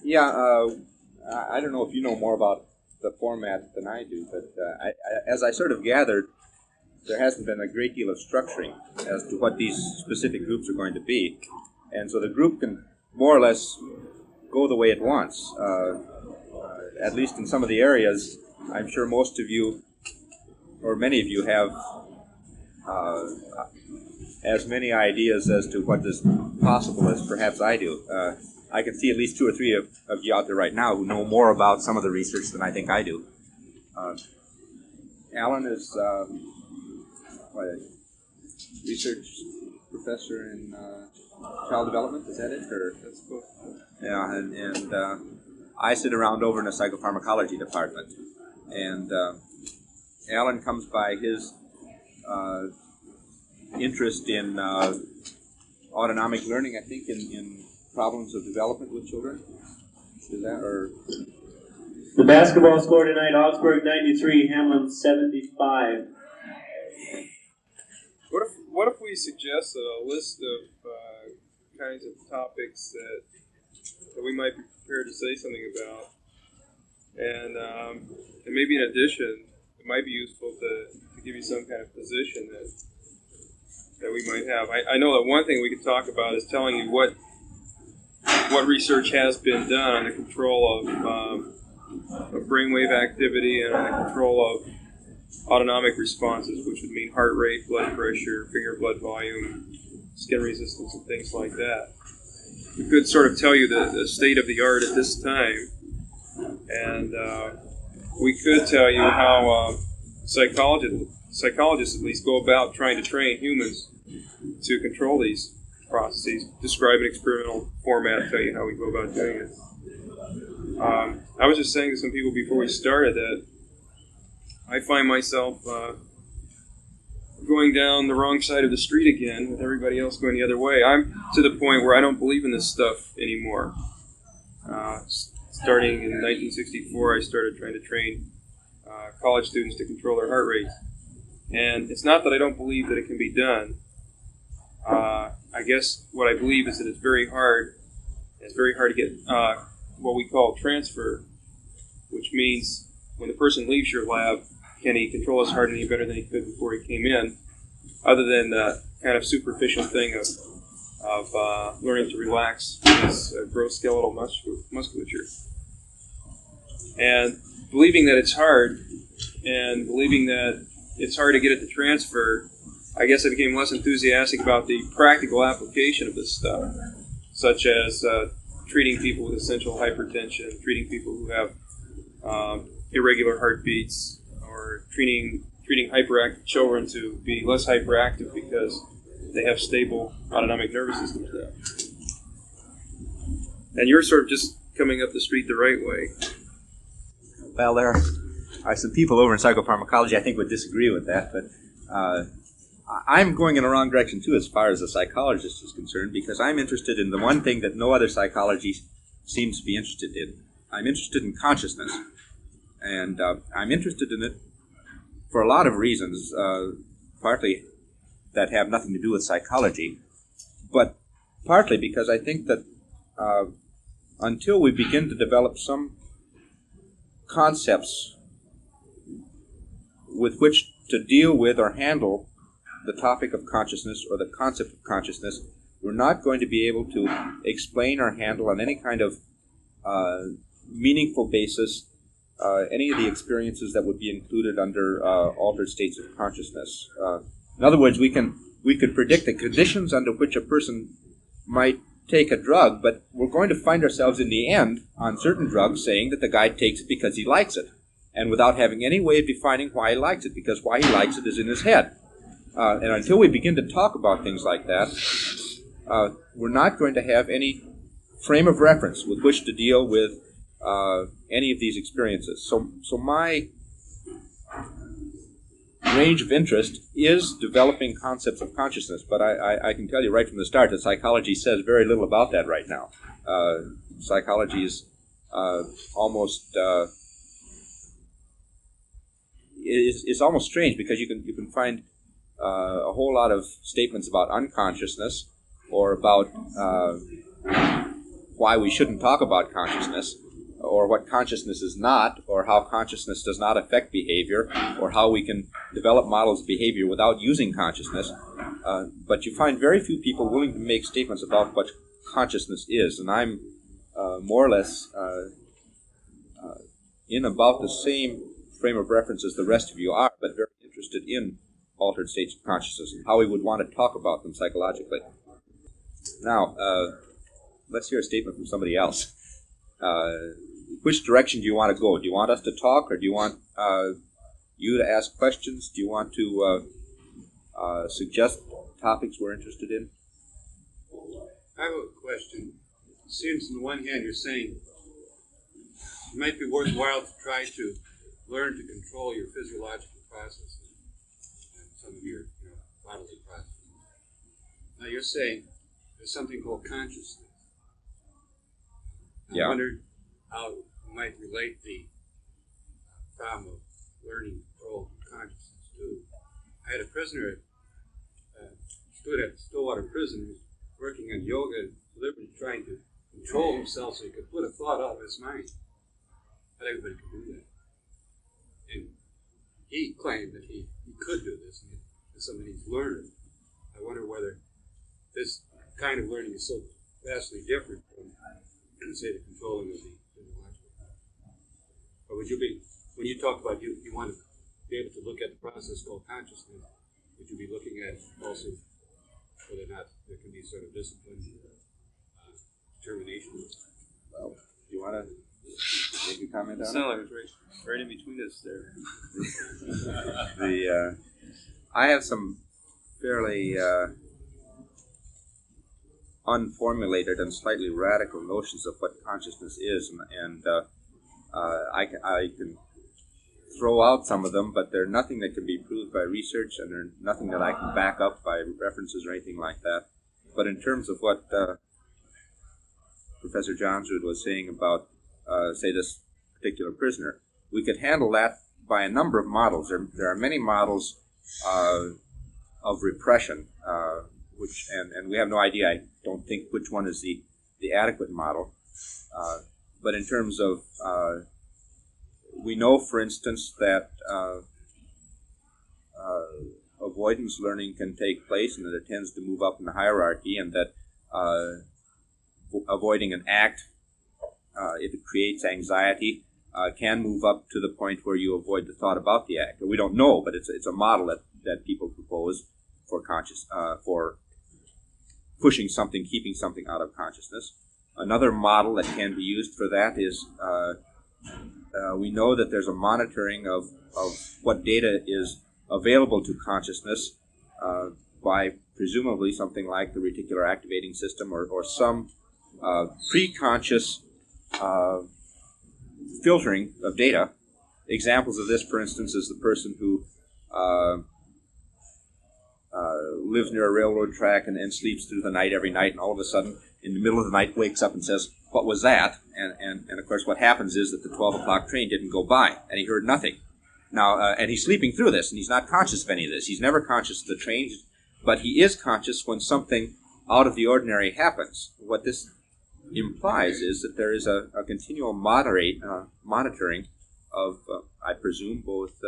Yeah, I don't know if you know more about the format than I do, but as I sort of gathered, there hasn't been a great deal of structuring as to what these specific groups are going to be. And so the group can more or less go the way it wants. At least in some of the areas, I'm sure most of you, or many of you, have as many ideas as to what is possible as perhaps I do. I can see at least 2 or 3 of you out there right now who know more about some of the research than I think I do. Alan is a research professor in child development, is that it? Or? That's cool. Yeah, and I sit around over in the psychopharmacology department. And Alan comes by his interest in autonomic learning, I think, in problems of development with children. Is that, or? The basketball score tonight, Augsburg 93, Hamlin 75. What if we suggest a list of kinds of topics that we might be prepared to say something about, and maybe in addition, it might be useful to give you some kind of position that we might have. I know that one thing we could talk about is telling you what research has been done on the control of brainwave activity and on the control of autonomic responses, which would mean heart rate, blood pressure, finger blood volume, skin resistance, and things like that. We could sort of tell you the state of the art at this time, and we could tell you how psychologists at least go about trying to train humans to control these processes, describe an experimental format, tell you how we go about doing it. I was just saying to some people before we started that I find myself going down the wrong side of the street again with everybody else going the other way. I'm to the point where I don't believe in this stuff anymore. Starting in 1964, I started trying to train college students to control their heart rate. And it's not that I don't believe that it can be done. I guess what I believe is that it's very hard. It's very hard to get what we call transfer, which means when the person leaves your lab, can he control his heart any better than he could before he came in, other than the kind of superficial thing of learning to relax his gross skeletal musculature. And believing that it's hard, and believing that it's hard to get it to transfer, I guess I became less enthusiastic about the practical application of this stuff, such as treating people with essential hypertension, treating people who have irregular heartbeats, or treating hyperactive children to be less hyperactive because they have stable autonomic nervous systems now. And you're sort of just coming up the street the right way. Well, there are some people over in psychopharmacology I think would disagree with that, but I'm going in the wrong direction too as far as a psychologist is concerned, because I'm interested in the one thing that no other psychology seems to be interested in. I'm interested in consciousness. And I'm interested in it for a lot of reasons, partly that have nothing to do with psychology, but partly because I think that until we begin to develop some concepts with which to deal with or handle the topic of consciousness or the concept of consciousness, we're not going to be able to explain or handle on any kind of meaningful basis any of the experiences that would be included under altered states of consciousness. In other words, we could predict the conditions under which a person might take a drug, but we're going to find ourselves in the end on certain drugs saying that the guy takes it because he likes it, and without having any way of defining why he likes it, because why he likes it is in his head. And until we begin to talk about things like that, we're not going to have any frame of reference with which to deal with any of these experiences. So my range of interest is developing concepts of consciousness, but I can tell you right from the start that psychology says very little about that right now. Psychology is almost strange, because you can find a whole lot of statements about unconsciousness or about why we shouldn't talk about consciousness, or what consciousness is not, or how consciousness does not affect behavior, or how we can develop models of behavior without using consciousness. But you find very few people willing to make statements about what consciousness is, and I'm more or less in about the same frame of reference as the rest of you are, but very interested in altered states of consciousness and how we would want to talk about them psychologically. Now, let's hear a statement from somebody else. Which direction do you want to go? Do you want us to talk, or do you want you to ask questions? Do you want to suggest topics we're interested in? I have a question. It seems on the one hand you're saying it might be worthwhile to try to learn to control your physiological processes and some of your bodily processes. Now you're saying there's something called consciousness. I wondered how you might relate the problem of learning to control consciousness too. I had a prisoner stood at Stillwater Prison who was working on yoga and deliberately trying to control himself so he could put a thought out of his mind. Not everybody could do that. And he claimed that he could do this, and it's something he's learned. I wonder whether this kind of learning is so vastly different from, say, the controlling of the physiological. Or would you be, when you talk about you want to be able to look at the process called consciousness, would you be looking at also whether or not there can be sort of discipline, determination? Well, do you want to make a comment on it? Sound like it's right in between us there. I have some fairly unformulated and slightly radical notions of what consciousness is, and I can throw out some of them, but they're nothing that can be proved by research, and they're nothing that I can back up by references or anything like that. But in terms of what Professor Johnsrud was saying about, say, this particular prisoner, we could handle that by a number of models. There are many models of repression, and we have no idea, I don't think, which one is the adequate model. But in terms of, we know, for instance, that avoidance learning can take place, and that it tends to move up in the hierarchy, and that avoiding an act, if it creates anxiety, can move up to the point where you avoid the thought about the act. We don't know, but it's a model that people propose for for pushing something, keeping something out of consciousness. Another model that can be used for that is we know that there's a monitoring of what data is available to consciousness by presumably something like the reticular activating system or some pre-conscious filtering of data. Examples of this, for instance, is the person who lives near a railroad track and sleeps through the night every night, and all of a sudden, in the middle of the night, wakes up and says, "What was that?" And of course, what happens is that the 12 o'clock train didn't go by, and he heard nothing. Now, and he's sleeping through this, and he's not conscious of any of this. He's never conscious of the train, but he is conscious when something out of the ordinary happens. What this implies is that there is a continual monitoring of, I presume, both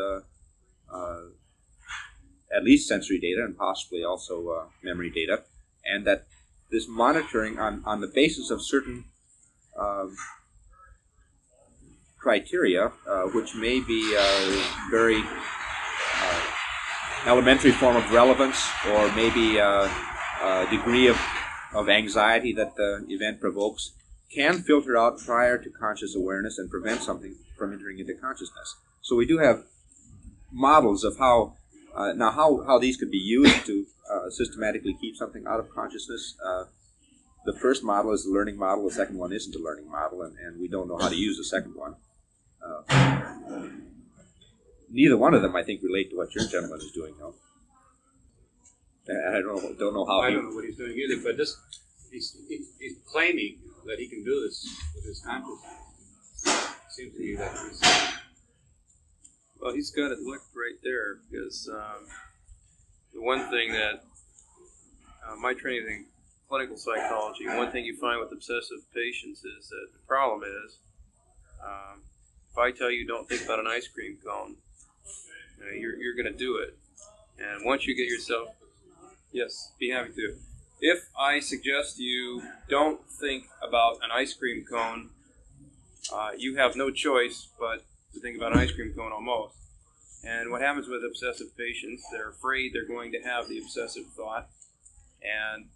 at least sensory data and possibly also memory data, and that this monitoring on the basis of certain criteria, which may be a very elementary form of relevance, or maybe a degree of anxiety that the event provokes, can filter out prior to conscious awareness and prevent something from entering into consciousness. So we do have models of how these could be used to systematically keep something out of consciousness. The first model is the learning model. The second one isn't a learning model, and we don't know how to use the second one. Neither one of them, I think, relate to what your gentleman is doing, though. I don't know how. I don't know what he's doing either, but he's claiming that he can do this with his consciousness. It seems to me that he's. Well, he's got it licked right there, because the one thing that my training clinical psychology, one thing you find with obsessive patients is that the problem is, if I tell you don't think about an ice cream cone, you're going to do it. And once you get yourself, yes, be happy to. If I suggest you don't think about an ice cream cone, you have no choice but to think about an ice cream cone almost. And what happens with obsessive patients, they're afraid they're going to have the obsessive thought, and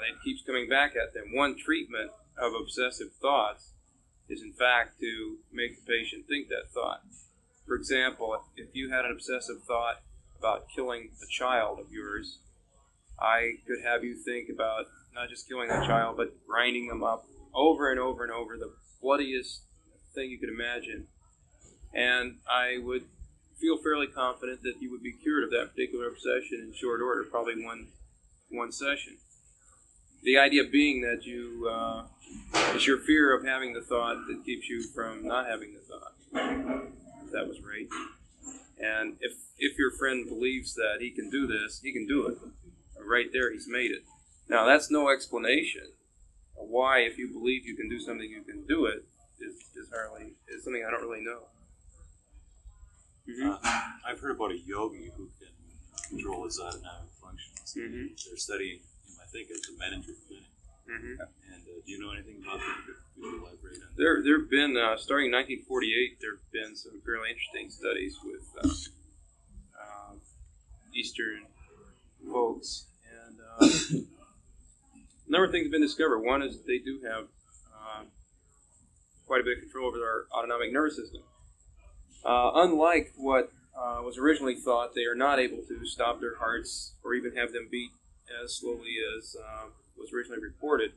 it keeps coming back at them. One treatment of obsessive thoughts is, in fact, to make the patient think that thought. For example, if you had an obsessive thought about killing a child of yours, I could have you think about not just killing that child, but grinding them up over and over and over, the bloodiest thing you could imagine. And I would feel fairly confident that you would be cured of that particular obsession in short order, probably one session. The idea being that it's your fear of having the thought that keeps you from not having the thought. If that was right. And if your friend believes that he can do this, he can do it. Right there, he's made it. Now, that's no explanation of why, if you believe you can do something, you can do it, is something I don't really know. Mm-hmm. I've heard about a yogi who can control his autonomic functions. Mm-hmm. They're studying him, I think, at the Menninger Clinic. Mm-hmm. And do you know anything about that? Could you elaborate on that? There have been, starting in 1948, there have been some fairly interesting studies with Eastern folks. And a number of things have been discovered. One is they do have quite a bit of control over their autonomic nervous system. Unlike what was originally thought, they are not able to stop their hearts or even have them beat as slowly as was originally reported.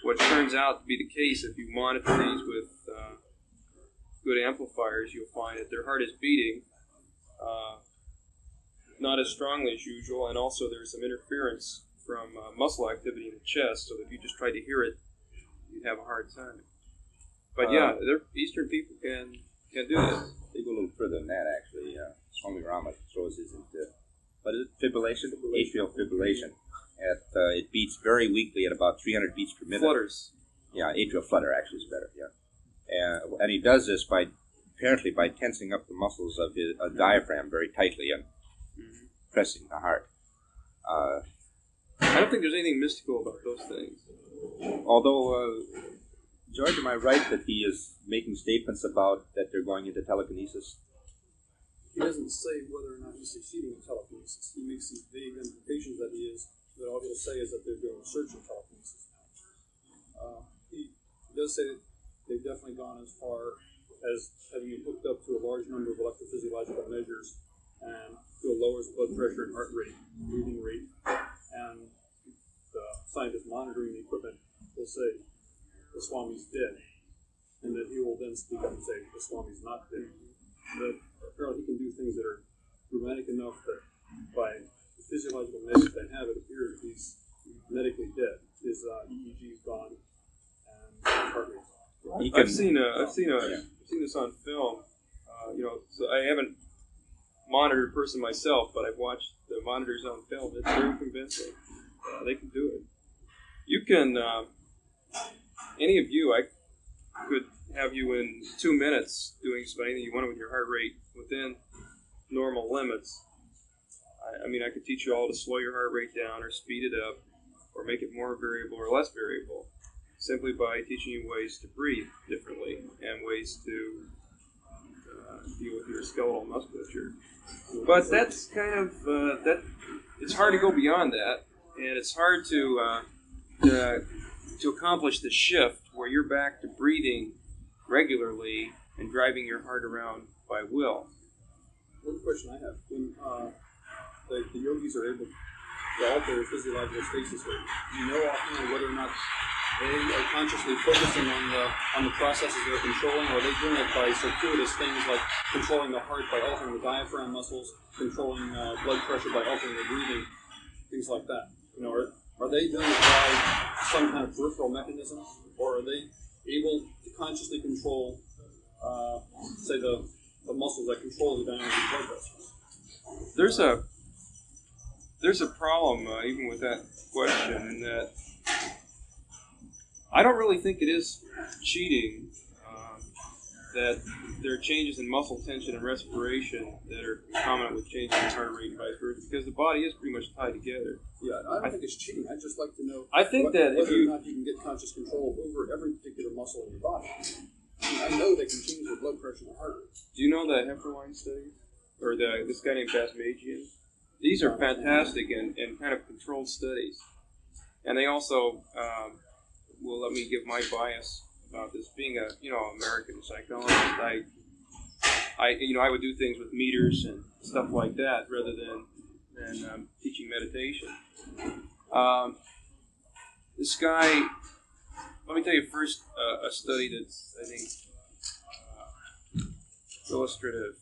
What turns out to be the case, if you monitor these with good amplifiers, you'll find that their heart is beating not as strongly as usual, and also there's some interference from muscle activity in the chest, so that if you just tried to hear it, you'd have a hard time. But Eastern people can do this. They go a little further than that, actually. Swami Rama throws this into, what is it, fibrillation? Atrial fibrillation. It beats very weakly at about 300 beats per minute. Flutters. Yeah, atrial flutter actually is better, yeah. And he does this apparently by tensing up the muscles of his diaphragm very tightly and pressing the heart. I don't think there's anything mystical about those things. Although, George, am I right that he is making statements about that they're going into telekinesis? He doesn't say whether or not he's succeeding in telekinesis. He makes these vague implications that he is, but all he'll say is that they're doing research in telekinesis now. He does say that they've definitely gone as far as having him hooked up to a large number of electrophysiological measures and to lowers blood pressure and heart rate, breathing rate, and the scientist monitoring the equipment will say the Swami's dead, and that he will then speak up and say the Swami's not dead. But apparently he can do things that are dramatic enough that by the physiological measures they have, it appears he's medically dead. His EEG is gone, and his heart rate's gone. I've seen this on film. So I haven't monitored a person myself, but I've watched the monitors on film. It's very convincing. They can do it. You can, any of you, I could have you in 2 minutes doing anything you want with your heart rate within normal limits. I mean, I could teach you all to slow your heart rate down or speed it up or make it more variable or less variable simply by teaching you ways to breathe differently and ways to deal with your skeletal musculature. But that's kind of, it's hard to go beyond that, and it's hard to accomplish the shift where you're back to breathing regularly and driving your heart around by will. One question I have, when the yogis are able to alter their physiological stasis rate, do you know offhand whether or not they are consciously focusing on the processes they're controlling, or are they doing it by circuitous things like controlling the heart by altering the diaphragm muscles, controlling blood pressure by altering the breathing, things like that? Are they doing it by some kind of peripheral mechanism, or are they able to consciously control, say, the muscles that control the dynamic of blood vessels? there's a problem even with that question, in that I don't really think it is cheating that there are changes in muscle tension and respiration that are concomitant with changes in heart rate and vice versa, because the body is pretty much tied together. Yeah, I don't think it's cheating. I'd just like to know I think that whether or not you can get conscious control over every particular muscle in your body. I know they can change your blood pressure and heart rate. Do you know the Hefferline studies? Or this guy named Basmajian? These are fantastic and kind of controlled studies. And they also will let me give my bias about this. Being a American psychologist, I would do things with meters and stuff like that rather than teaching meditation. This guy, let me tell you first a study that's, I think, illustrative.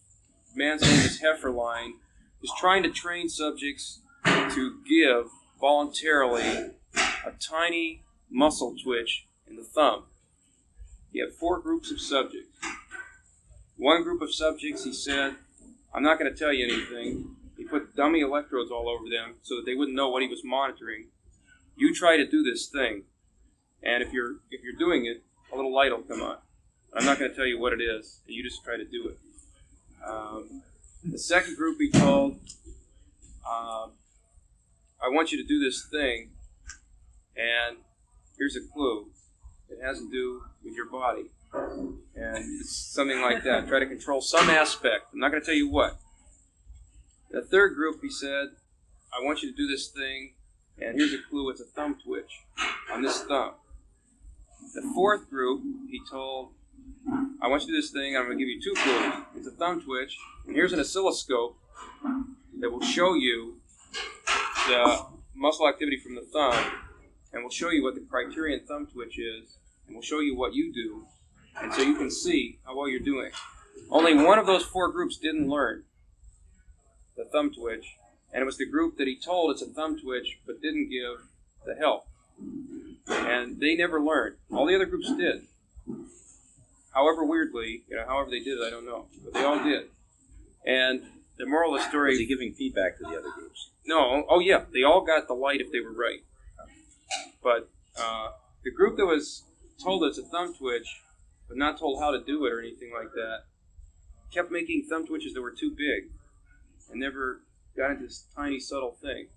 Man's name is Hefferline, is trying to train subjects to give voluntarily a tiny muscle twitch in the thumb. He had 4 groups of subjects. One group of subjects, he said, I'm not going to tell you anything. He put dummy electrodes all over them so that they wouldn't know what he was monitoring. You try to do this thing, and if you're doing it, a little light will come on. I'm not going to tell you what it is, and you just try to do it. The second group he told, I want you to do this thing, and here's a clue. It has to do with your body. And it's something like that. Try to control some aspect. I'm not going to tell you what. The third group, he said, I want you to do this thing, and here's a clue. It's a thumb twitch on this thumb. The fourth group, he told, I want you to do this thing, and I'm going to give you 2 clues. It's a thumb twitch, and here's an oscilloscope that will show you the muscle activity from the thumb, and will show you what the criterion thumb twitch is, and will show you what you do, and so you can see how well you're doing. Only one of those 4 groups didn't learn the thumb twitch, and it was the group that he told it's a thumb twitch, but didn't give the help. And they never learned. All the other groups did. However weirdly, however they did it, I don't know. But they all did. And the moral of the story... Was he giving feedback to the other groups? No. Oh, yeah. They all got the light if they were right. But the group that was told it's a thumb twitch, but not told how to do it or anything like that, kept making thumb twitches that were too big and never got into this tiny, subtle thing.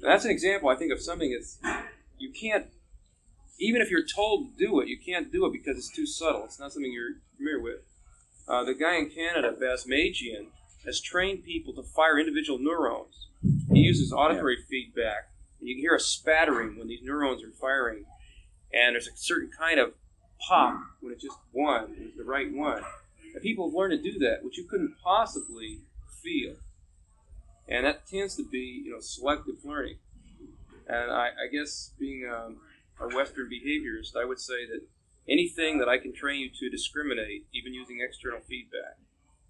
And that's an example, I think, of something that's... You can't... Even if you're told to do it, you can't do it because it's too subtle. It's not something you're familiar with. The guy in Canada, Basmajian, has trained people to fire individual neurons. He uses auditory feedback, and you can hear a spattering when these neurons are firing. And there's a certain kind of pop when it's just one, it's the right one. And people have learned to do that, which you couldn't possibly feel. And that tends to be, selective learning. And I guess being a Western behaviorist, I would say that anything that I can train you to discriminate, even using external feedback,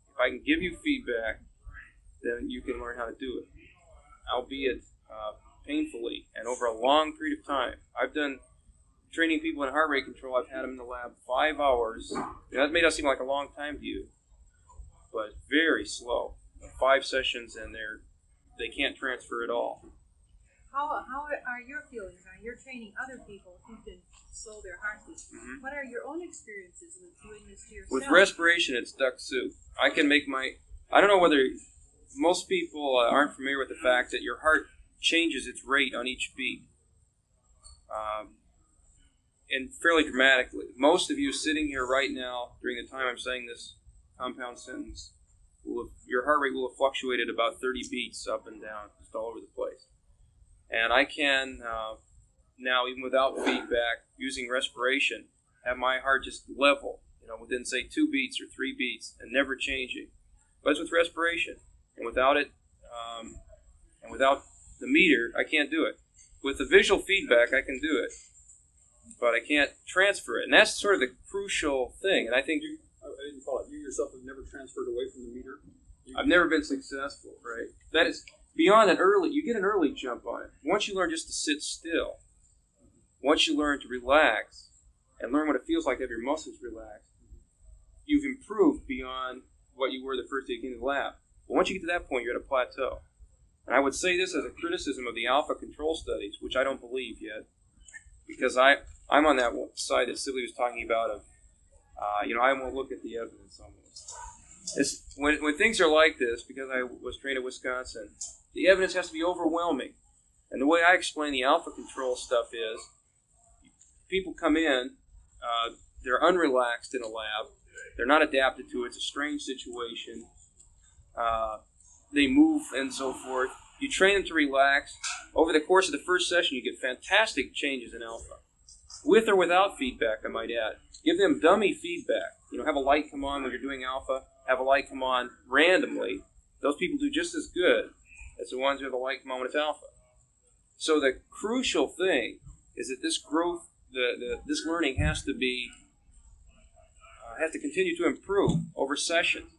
if I can give you feedback, then you can learn how to do it, albeit painfully and over a long period of time. I've done training people in heart rate control. I've had them in the lab 5 hours. That may not seem like a long time to you, but very slow. 5 sessions and they can't transfer at all. How are your feelings? You're training other people who can slow their heartbeat. Mm-hmm. What are your own experiences with doing this to yourself? With respiration, it's duck soup. I can make I don't know whether most people aren't familiar with the fact that your heart changes its rate on each beat. And fairly dramatically. Most of you sitting here right now, during the time I'm saying this compound sentence, your heart rate will have fluctuated about 30 beats up and down, just all over the place. And I can now, even without feedback, using respiration, have my heart just level, within, say, 2 beats or 3 beats, and never changing. But it's with respiration. And without it, and without the meter, I can't do it. With the visual feedback, I can do it. But I can't transfer it. And that's sort of the crucial thing. And I think... I didn't follow it. You yourself have never transferred away from the meter? I've never been successful, right? That is... Beyond an you get an early jump on it. Once you learn just to sit still, once you learn to relax and learn what it feels like to have your muscles relaxed, you've improved beyond what you were the first day you came to the lab. But once you get to that point, you're at a plateau. And I would say this as a criticism of the alpha control studies, which I don't believe yet, because I'm on that side that Sibley was talking about of, I won't look at the evidence almost. When things are like this, because I was trained at Wisconsin, the evidence has to be overwhelming. And the way I explain the alpha control stuff is, people come in, they're unrelaxed in a lab, they're not adapted to it, it's a strange situation, they move and so forth. You train them to relax. Over the course of the first session, you get fantastic changes in alpha. With or without feedback, I might add. Give them dummy feedback. Have a light come on when you're doing alpha, have a light come on randomly. Those people do just as good as the ones who have a light come on when it's alpha. So the crucial thing is that this growth, this learning has to continue to improve over sessions.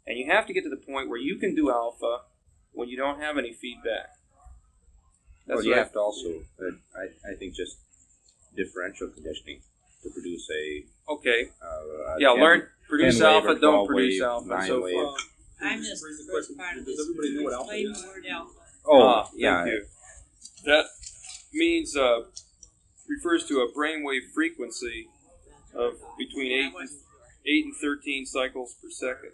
And you have to get to the point where you can do alpha when you don't have any feedback. Well, you have to also, I think, just differential conditioning to produce produce alpha, don't produce alpha, and so forth. I missed the first part of this. Does everybody know what alpha Explain is? the word alpha. Thank you. That means, refers to a brainwave frequency of between 8 and 13 cycles per second.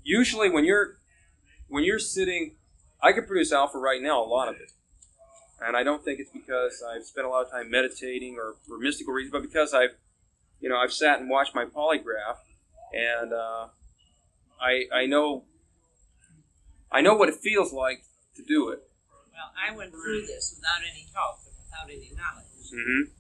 Usually when you're sitting, I can produce alpha right now, a lot of it. And I don't think it's because I've spent a lot of time meditating or for mystical reasons, but because I've sat and watched my polygraph, and I know what it feels like to do it. Well, I went through this without any help and without any knowledge. Mm-hmm.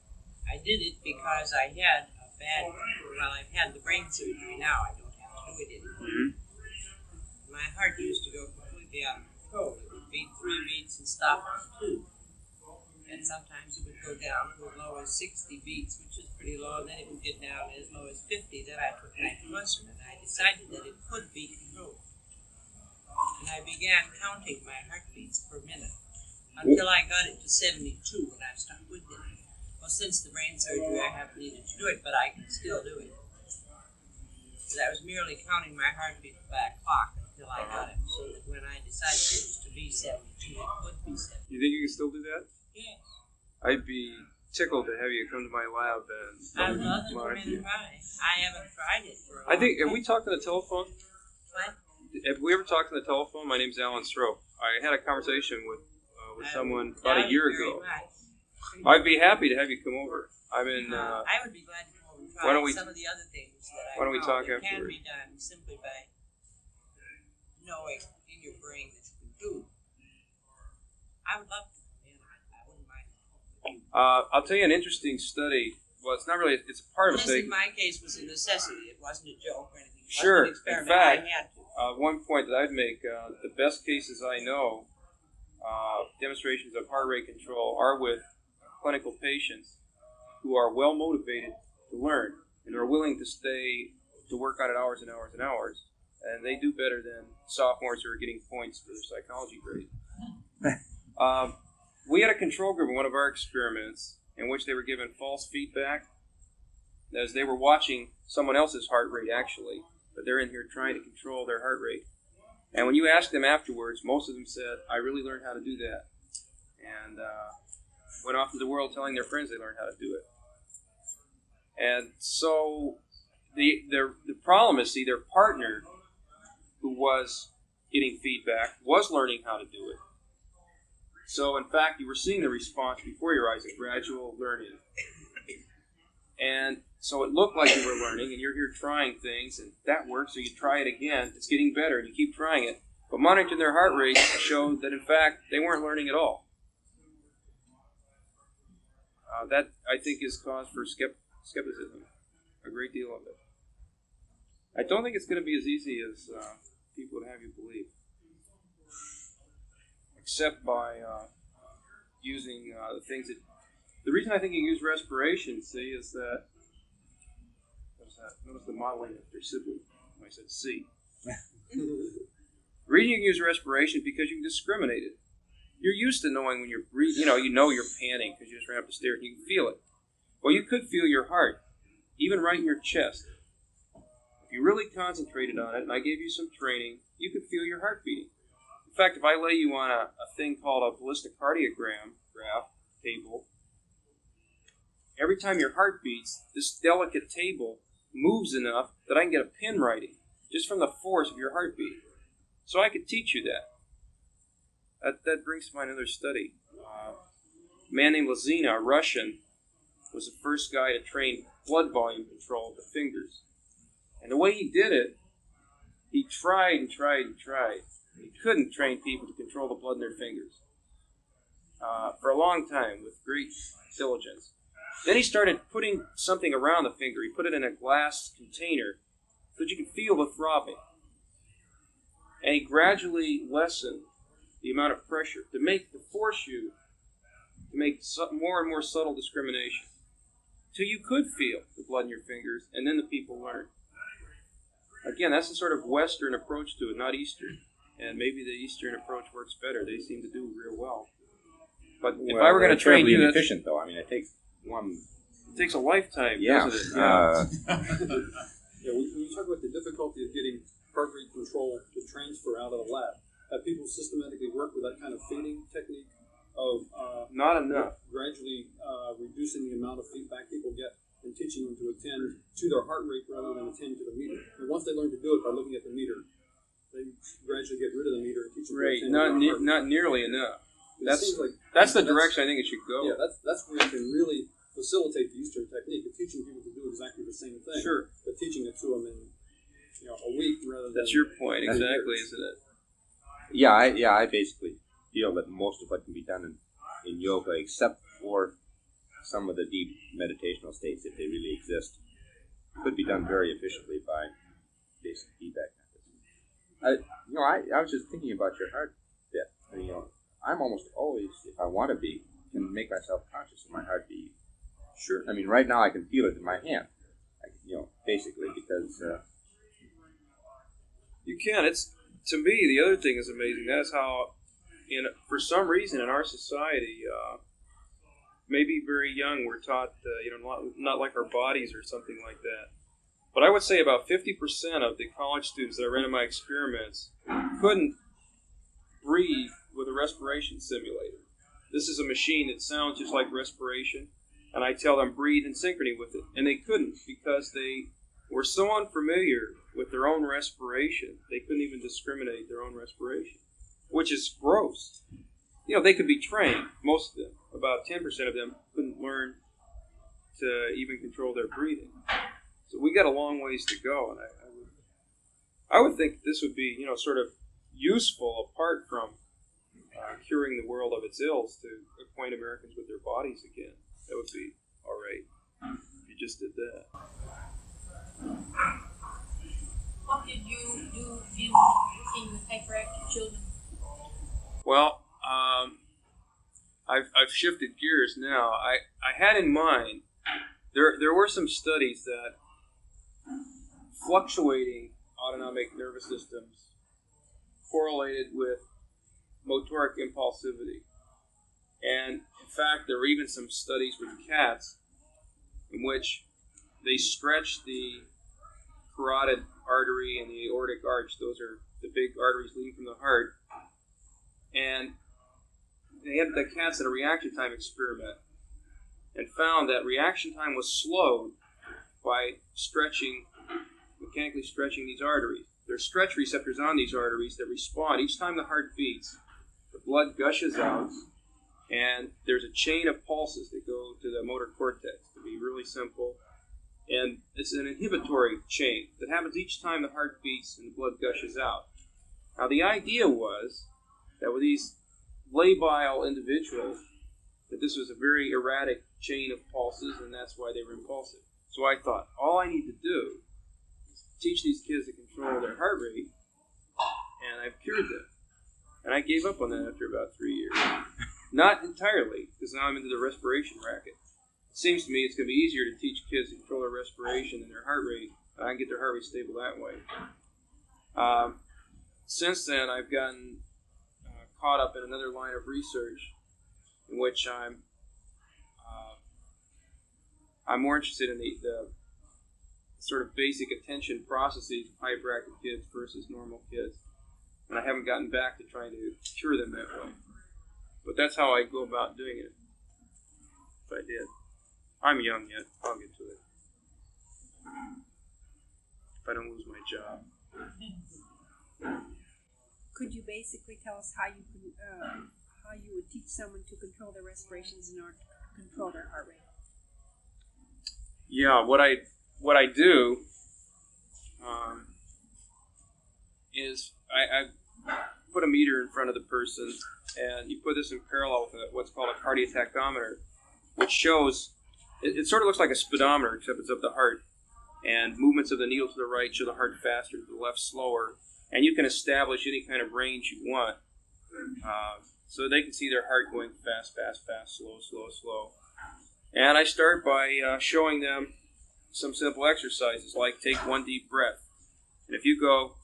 I did it because I had I've had the brain surgery now. I don't have to do it anymore. Mm-hmm. My heart used to go completely out of control. It would beat 3 beats and stop on 2. And sometimes it would go down to as low as 60 beats, which is pretty low, and then it would get down as low as 50. Then I took nitroglycerin, and I decided that it could be controlled. And I began counting my heartbeats per minute until I got it to 72, and I stopped with it. Well, since the brain surgery, I haven't needed to do it, but I can still do it. So I was merely counting my heartbeat by a clock until I got it, so that when I decided it was to be 72, it would be 72. You think you can still do that? Yes. I'd be tickled to have you come to my lab and I'd love to come in and try. I haven't tried it for a I think, long have we talked on the telephone? What? Have we ever talked on the telephone? My name's Alan Stroh. I had a conversation with someone about a year ago. I'd be happy to have you come over. I would be glad to come over and why don't try we- some of the other things that I why don't we know talk that can afterward? be done simply by knowing in your brain that you can do. I would love to come in. I wouldn't mind. I'll tell you an interesting study. Well, it's not really. It's a part of a This, study. in my case, was a necessity. It wasn't a joke or anything. It Sure. wasn't an In experiment. fact, I had to. one point that I'd make: the best cases I know, demonstrations of heart rate control, are with clinical patients who are well motivated to learn and are willing to stay to work on it hours and hours and hours, and they do better than sophomores who are getting points for their psychology grade. We had a control group in one of our experiments in which they were given false feedback as they were watching someone else's heart rate, actually, but they're in here trying to control their heart rate. And when you asked them afterwards, most of them said, I really learned how to do that. And went off into the world telling their friends they learned how to do it. And so the problem is, see, their partner, who was getting feedback, was learning how to do it. So, in fact, you were seeing the response before your eyes, a gradual learning. And so it looked like you were learning, and you're here trying things, and that works, so you try it again. It's getting better, and you keep trying it. But monitoring their heart rate showed that, in fact, they weren't learning at all. That, I think, is cause for skepticism, a great deal of it. I don't think it's going to be as easy as people would have you believe, except by using the things that... The reason I think you use respiration, see, is that... Notice the modeling after Sibley. I said C. The reason you can use respiration is because you can discriminate it. You're used to knowing when you're breathing. You know you're panting because you just ran up the stairs and you can feel it. Well, you could feel your heart, even right in your chest. If you really concentrated on it, and I gave you some training, you could feel your heart beating. In fact, if I lay you on a thing called a ballistic cardiogram graph table, every time your heart beats, this delicate table moves enough that I can get a pin writing just from the force of your heartbeat. So I could teach you that. That brings to mind another study. A man named Lazina, a Russian, was the first guy to train blood volume control of the fingers. And the way he did it, he tried and tried and tried. He couldn't train people to control the blood in their fingers for a long time with great diligence. Then he started putting something around the finger. He put it in a glass container so that you could feel the throbbing. And he gradually lessened the amount of pressure to force you to make more and more subtle discrimination till you could feel the blood in your fingers, and then the people learned. Again, that's the sort of Western approach to it, not Eastern. And maybe the Eastern approach works better. They seem to do real well. But if I were going to train you, that's inefficient, though. I mean, it takes a lifetime, yeah. doesn't it? Yeah, when you talk about the difficulty of getting heart rate control to transfer out of the lab, have people systematically worked with that kind of feeding technique of not enough. Gradually reducing the amount of feedback people get and teaching them to attend to their heart rate rather than attend to the meter. And once they learn to do it by looking at the meter, they gradually get rid of the meter and teach them to attend to their heart rate. Not nearly enough. Like that's the direction I think it should go. Yeah, that's where you can really facilitate the Eastern technique of teaching people to do exactly the same thing. Sure. But teaching it to them in a week rather than... That's your point, exactly, isn't it? Yeah, I basically feel that most of what can be done in yoga, except for some of the deep meditational states, if they really exist, could be done very efficiently by basic feedback methods. I was just thinking about your heart bit. I'm almost always, if I want to be, can make myself conscious of my heartbeat. Sure. I mean, right now I can feel it in my hand. Basically because you can. It's, to me, the other thing is amazing. That is how, for some reason in our society, maybe very young, we're taught, not like our bodies or something like that. But I would say about 50% of the college students that I ran in my experiments couldn't breathe with a respiration simulator. This is a machine that sounds just like respiration, and I tell them breathe in synchrony with it. And they couldn't because they were so unfamiliar with their own respiration, they couldn't even discriminate their own respiration, which is gross. They could be trained, most of them. About 10% of them couldn't learn to even control their breathing. So we got a long ways to go, and I would think this would be, sort of useful apart from curing the world of its ills to acquaint Americans with their bodies again. That would be all right if you just did that. What did you do in working with hyperactive children? Well, I've shifted gears now. I had in mind there were some studies that fluctuating autonomic nervous systems correlated with motoric impulsivity. And in fact, there were even some studies with cats in which they stretched the carotid artery and the aortic arch. Those are the big arteries leading from the heart. And they had the cats in a reaction time experiment and found that reaction time was slowed by mechanically stretching these arteries. There are stretch receptors on these arteries that respond each time the heart beats. The blood gushes out, and there's a chain of pulses that go to the motor cortex, to be really simple. And it's an inhibitory chain that happens each time the heart beats and the blood gushes out. Now, the idea was that with these labile individuals, that this was a very erratic chain of pulses, and that's why they were impulsive. So I thought, all I need to do is teach these kids to control their heart rate, and I've cured them. And I gave up on that after about 3 years. Not entirely, because now I'm into the respiration racket. It seems to me it's going to be easier to teach kids to control their respiration and their heart rate, and I can get their heart rate stable that way. Since then, I've gotten caught up in another line of research in which I'm more interested in the sort of basic attention processes of hyperactive kids versus normal kids. and I haven't gotten back to trying to cure them that way. But that's how I go about doing it. If I did. I'm young yet. I'll get to it. If I don't lose my job. Could you basically tell us how you would teach someone to control their respirations in order to control their heart rate? Yeah, what I do is I put a meter in front of the person, and you put this in parallel with what's called a cardiotactometer, which shows, it sort of looks like a speedometer, except it's of the heart, and movements of the needle to the right show the heart faster, to the left slower, and you can establish any kind of range you want, so they can see their heart going fast, fast, fast, slow, slow, slow. And I start by showing them some simple exercises, like take one deep breath. And if you go,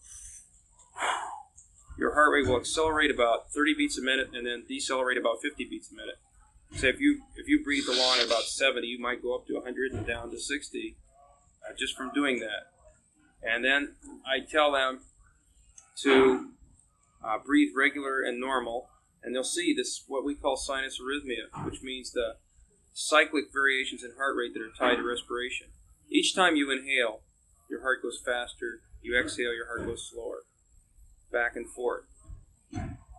your heart rate will accelerate about 30 beats a minute and then decelerate about 50 beats a minute. So if you breathe along at about 70, you might go up to 100 and down to 60 just from doing that. And then I tell them to breathe regular and normal, and they'll see this, what we call sinus arrhythmia, which means the cyclic variations in heart rate that are tied to respiration. Each time you inhale, your heart goes faster. You exhale, your heart goes slower. Back and forth.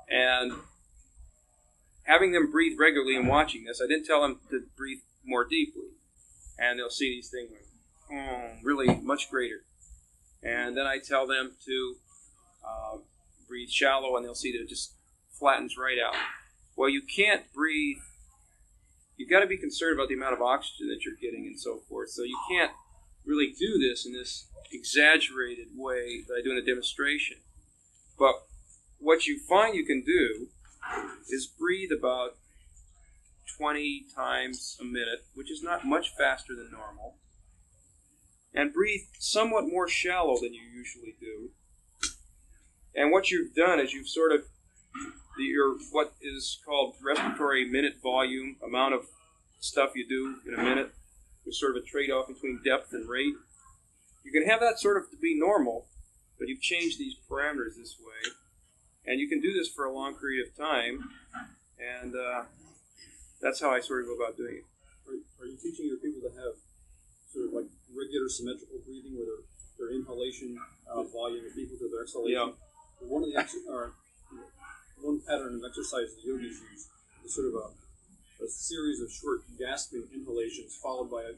And having them breathe regularly and watching this, I didn't tell them to breathe more deeply. And they'll see these things really much greater. And then I tell them to breathe shallow, and they'll see that it just flattens right out. Well, you can't breathe. You've got to be concerned about the amount of oxygen that you're getting and so forth. So you can't really do this in this exaggerated way that I do in the demonstration. But what you find you can do is breathe about 20 times a minute, which is not much faster than normal, and breathe somewhat more shallow than you usually do. And what you've done is you've sort of, your what is called respiratory minute volume, amount of stuff you do in a minute, there's sort of a trade-off between depth and rate. You can have that sort of to be normal, but you've changed these parameters this way, and you can do this for a long period of time, and that's how I sort of go about doing it. Are you teaching your people to have sort of like regular symmetrical breathing, where their inhalation volume is equal to their exhalation? Yeah. One of the one pattern of exercise the yogis use is sort of a series of short gasping inhalations followed by a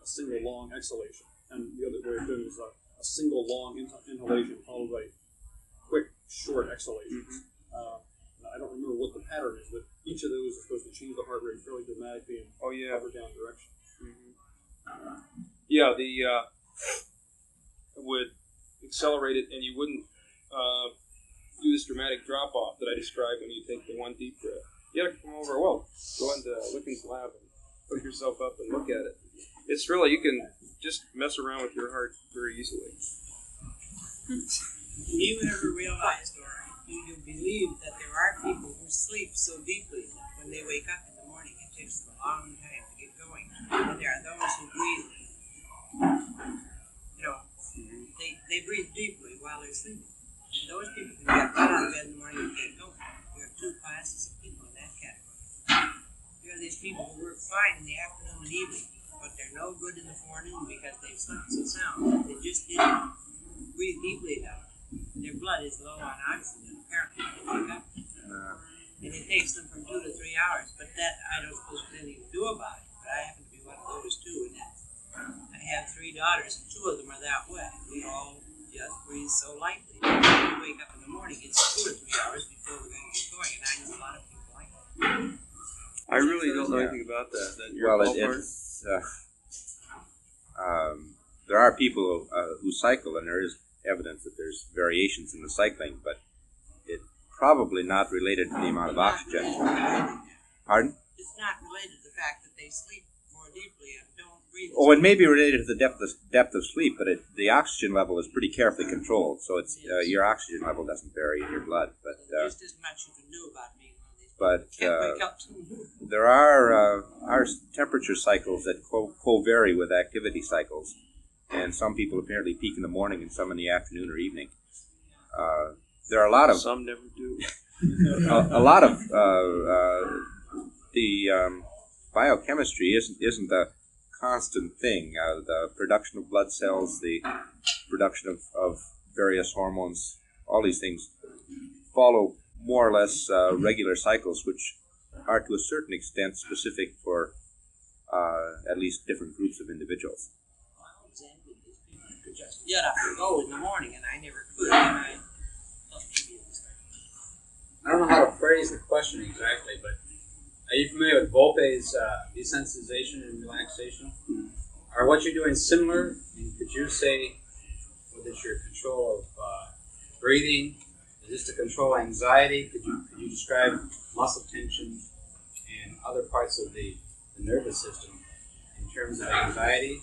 single long exhalation. And the other way of doing it is a single long inhalation followed by quick short exhalations. I don't remember what the pattern is, but each of those is supposed to change the heart rate fairly dramatically in up or down direction. Yeah, would accelerate it, and you wouldn't do this dramatic drop-off that I described when you take the one deep breath. You got to come over, go into Wickens' lab and hook yourself up and look at it. It's really, you can just mess around with your heart very easily. Do you ever realize, or do you believe that there are people who sleep so deeply that when they wake up in the morning, it takes them a long time to get going? And there are those who breathe, they breathe deeply while they're sleeping. And those people can get right out of bed in the morning and get going. There are two classes of people in that category. There are these people who work fine in the afternoon and evening, but they're no good in the forenoon because they've slept so sound. They just didn't breathe deeply enough. Their blood is low on oxygen, apparently, when they wake up. And it takes them from 2 to 3 hours, but that I don't suppose there's anything to do about it. But I happen to be one of those too, and I have 3 daughters, and 2 of them are that way. We all just breathe so lightly. When we wake up in the morning, it's 2 or 3 hours before we're going to get going, and I know a lot of people like that. I really don't know anything about that. There are people who cycle, and there is evidence that there's variations in the cycling, but it's probably not related to the amount of oxygen. Pardon? It's not related to the fact that they sleep more deeply and don't breathe. Oh, it may be related to the depth of sleep, but the oxygen level is pretty carefully controlled, so it's your oxygen level doesn't vary in your blood. But just as much you can do about being one of these. But can't wake up too. there are temperature cycles that co-vary with activity cycles, and some people apparently peak in the morning and some in the afternoon or evening. there are a lot of Some never do. a lot of the biochemistry isn't a constant thing. The production of blood cells, the production of various hormones, all these things follow more or less regular cycles, which are to a certain extent specific for at least different groups of individuals. Just get up and go in the morning, and I never could. And I don't know how to phrase the question exactly, but are you familiar with Volpe's desensitization and relaxation? Are what you're doing similar? And could you say whether it's your control of breathing? Is this to control anxiety? Could you describe muscle tension and other parts of the nervous system in terms of anxiety?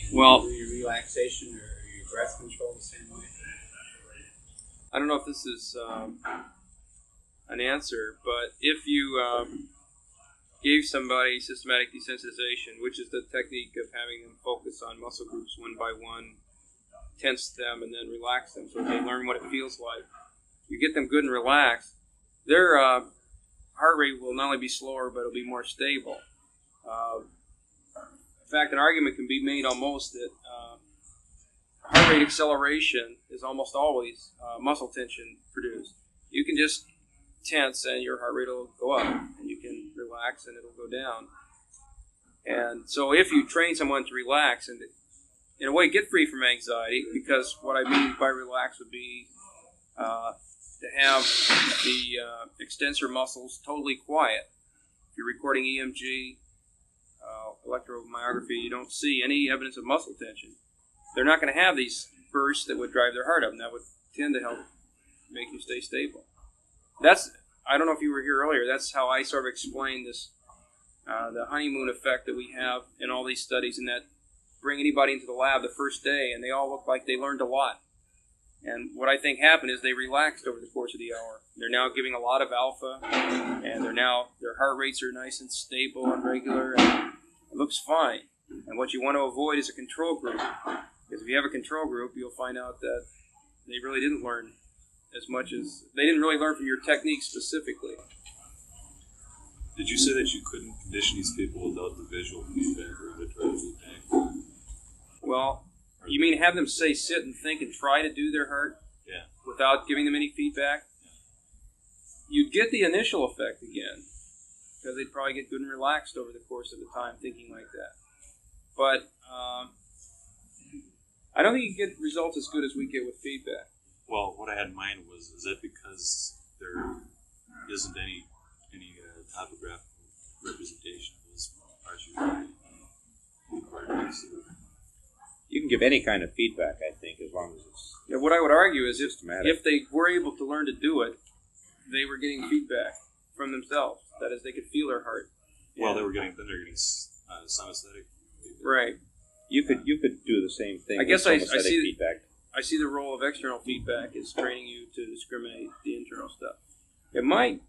And Well, your relaxation or your breath control the same way? I don't know if this is an answer, but if you gave somebody systematic desensitization, which is the technique of having them focus on muscle groups one by one, tense them, and then relax them so they learn what it feels like. You get them good and relaxed, their heart rate will not only be slower, but it'll be more stable. In fact, an argument can be made almost that heart rate acceleration is almost always muscle tension produced. You can just tense and your heart rate will go up, and you can relax and it'll go down. And so if you train someone to relax and in a way get free from anxiety, because what I mean by relax would be to have the extensor muscles totally quiet. If you're recording EMG, electromyography, you don't see any evidence of muscle tension. They're not going to have these bursts that would drive their heart up, and that would tend to help make you stay stable. I don't know if you were here earlier, that's how I sort of explain this, the honeymoon effect that we have in all these studies, and that bring anybody into the lab the first day, and they all look like they learned a lot. And what I think happened is they relaxed over the course of the hour. They're now giving a lot of alpha, and their heart rates are nice and stable and regular, and it looks fine. And what you want to avoid is a control group. Because if you have a control group, you'll find out that they really didn't learn as much as... They didn't really learn from your technique specifically. Did you say that you couldn't condition these people without the visual feedback or auditory feedback? Well, you mean have them say sit and think and try to do their heart? Yeah. Without giving them any feedback? You'd get the initial effect again, because they'd probably get good and relaxed over the course of the time thinking like that. But I don't think you get results as good as we get with feedback. Well, what I had in mind was, is that because there isn't any topographical representation of those parts You can give any kind of feedback, I think, as long as it's... Yeah, what I would argue is systematic. if they were able to learn to do it, they were getting feedback from themselves. That is, they could feel their heart. Well, they're getting synesthetic feedback. Right. You could do the same thing. I guess I with see feedback. I see the role of external feedback as training you to discriminate the internal stuff. It might.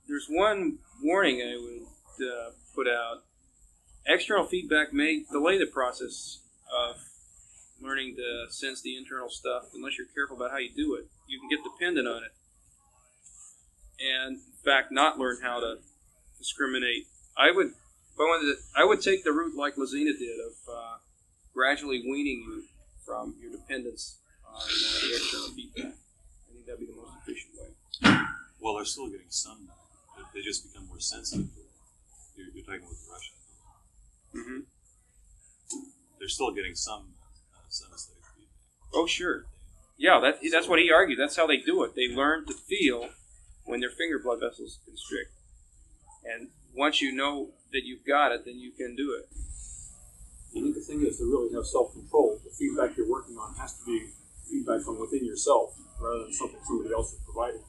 There's one warning I would put out. External feedback may delay the process of learning to sense the internal stuff unless you're careful about how you do it. You can get dependent on it, and in fact, not learn how to discriminate. I would take the route like Lazina did of gradually weaning you from your dependence on the external feedback. I think that'd be the most efficient way. Well, they're still getting some. They just become more sensitive. You're talking with the Russian. Mm-hmm. They're still getting some synesthetic feedback. Oh, sure. Yeah, that's what he argued. That's how they do it. They learn to feel when their finger blood vessels constrict. And once you know that you've got it, then you can do it. I think the thing is to really have self-control. The feedback you're working on has to be feedback from within yourself rather than something somebody else is providing.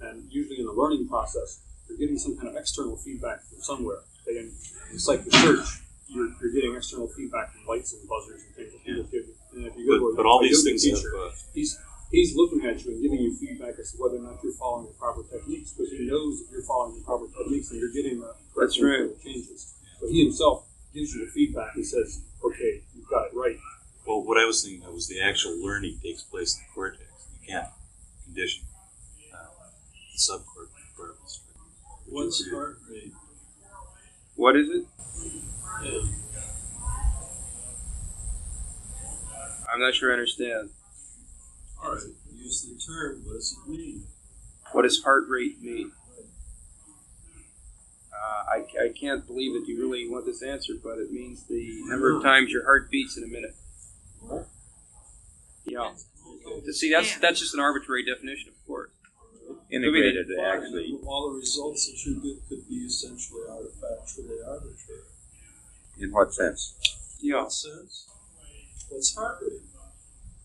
And usually in the learning process, you're getting some kind of external feedback from somewhere. It's like the search. You're getting external feedback from lights and buzzers and things that people give you. And if you go to but all these yoga things teacher, have... he's looking at you and giving you feedback as to whether or not you're following the proper techniques, because he knows that you're following the proper techniques and you're getting the That's right. changes. But he himself gives you the feedback and says, okay, you've got it right. Well, what I was thinking of is the actual learning takes place in the cortex. You can't condition the subcortical. What's heart rate? What is it? Yeah. I'm not sure I understand. All right. Use the term. What does it mean? What does heart rate mean? I can't believe that you really want this answer, but it means the number of times your heart beats in a minute. What? Yeah. See, that's just an arbitrary definition, of course. Integrated, Fine. actually. All the results that you get could be essentially artifactually arbitrary. In what sense? In Yeah. what sense? What's heart rate?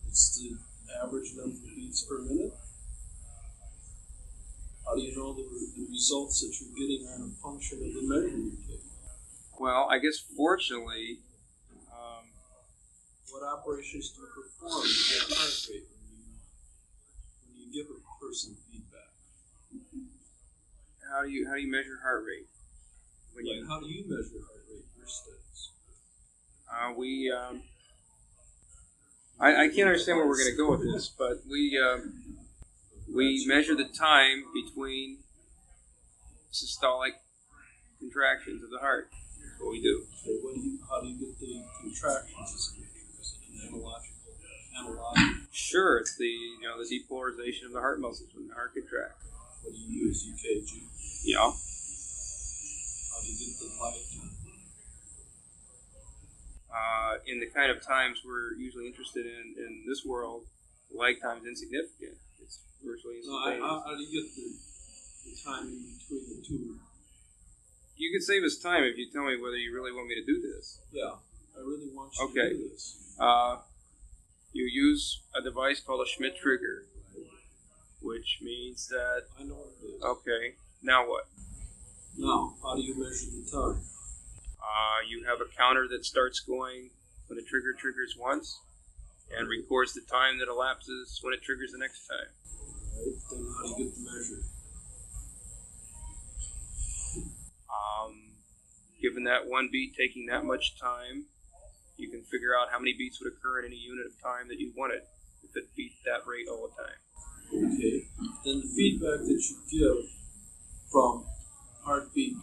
It's the average number of beats per minute. How do you know the results that you're getting are a function of the measure you're taking? Well, I guess fortunately, What operations do you perform to get heart rate when you give a person feedback? how do you measure heart rate? When you How do you measure heart rate in your studies? I can't understand where we're going to go with this, but we measure the time between systolic contractions of the heart. That's what we do. So how do you get the contractions? Is it an analog? Sure, it's the depolarization of the heart muscles when the heart contracts. What do you use? EKG? Yeah. How do you get the light? In the kind of times we're usually interested in this world, the lag time is insignificant. It's virtually instantaneous. How do you get the time in between the two? You can save us time if you tell me whether you really want me to do this. Yeah, I really want you Okay. to do this. You use a device called a Schmidt trigger, which means that... I know what it is. Okay, now what? Now, how do you measure the time? You have a counter that starts going when the trigger triggers once and records the time that elapses when it triggers the next time. All right, then how do you get the measure? Given that one beat taking that much time, you can figure out how many beats would occur in any unit of time that you wanted if it beat that rate all the time. Okay, then the feedback that you give from heartbeat,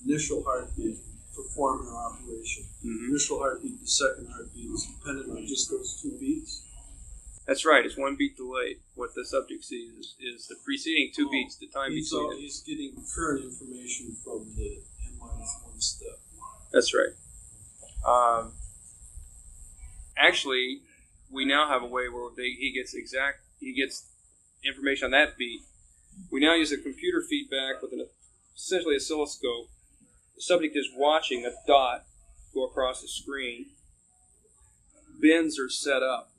initial heartbeat, performing an operation, initial heartbeat to second heartbeat is dependent on just those two beats? That's right, it's one beat delayed. What the subject sees is the preceding two beats, the time between it. He's getting current information from the N-1 step. That's right. Actually, we now have a way where he gets information on that beat. We now use a computer feedback with essentially an oscilloscope. The subject is watching a dot go across the screen. Bins are set up.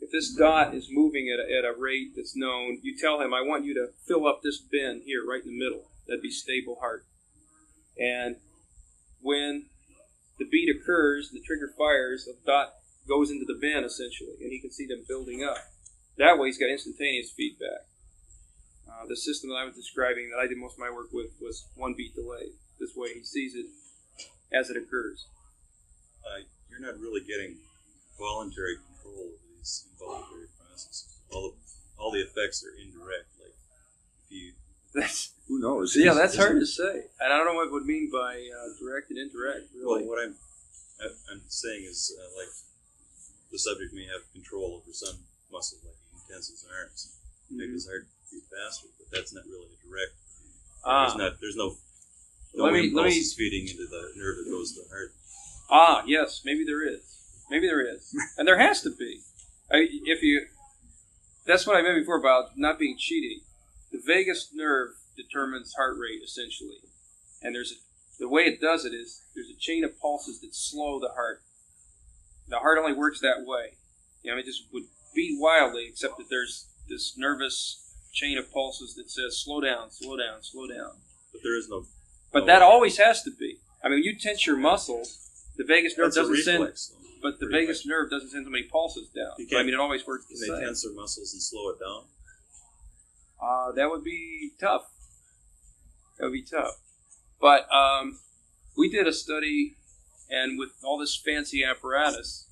If this dot is moving at a rate that's known, you tell him, I want you to fill up this bin here, right in the middle. That'd be stable heart. And when the beat occurs, the trigger fires, the dot goes into the bin, essentially, and he can see them building up. That way, he's got instantaneous feedback. The system that I was describing, that I did most of my work with, was one beat delay. This way, he sees it as it occurs. You're not really getting voluntary control of these involuntary processes. All the effects are indirect. Like if you, Who knows? Yeah, that's hard to say. And I don't know what it would mean by direct and indirect. Really. well, what I'm saying is like the subject may have control over some muscle, like he tense his arms, make his heart beat faster, but that's not really a direct. There's no impulses feeding into the nerve that goes to the heart. Yes, maybe there is. And there has to be. That's what I meant before about not being cheating. The vagus nerve determines heart rate, essentially. And the way it does it is there's a chain of pulses that slow the heart. The heart only works that way. It just would beat wildly, except that there's this nervous chain of pulses that says, slow down, slow down, slow down. But there is no... But that always has to be. When you tense your muscles, the vagus nerve doesn't reflex, send... But the vagus nerve doesn't send so many pulses down. It always works the same. Can they tense their muscles and slow it down? That would be tough. But we did a study, and with all this fancy apparatus,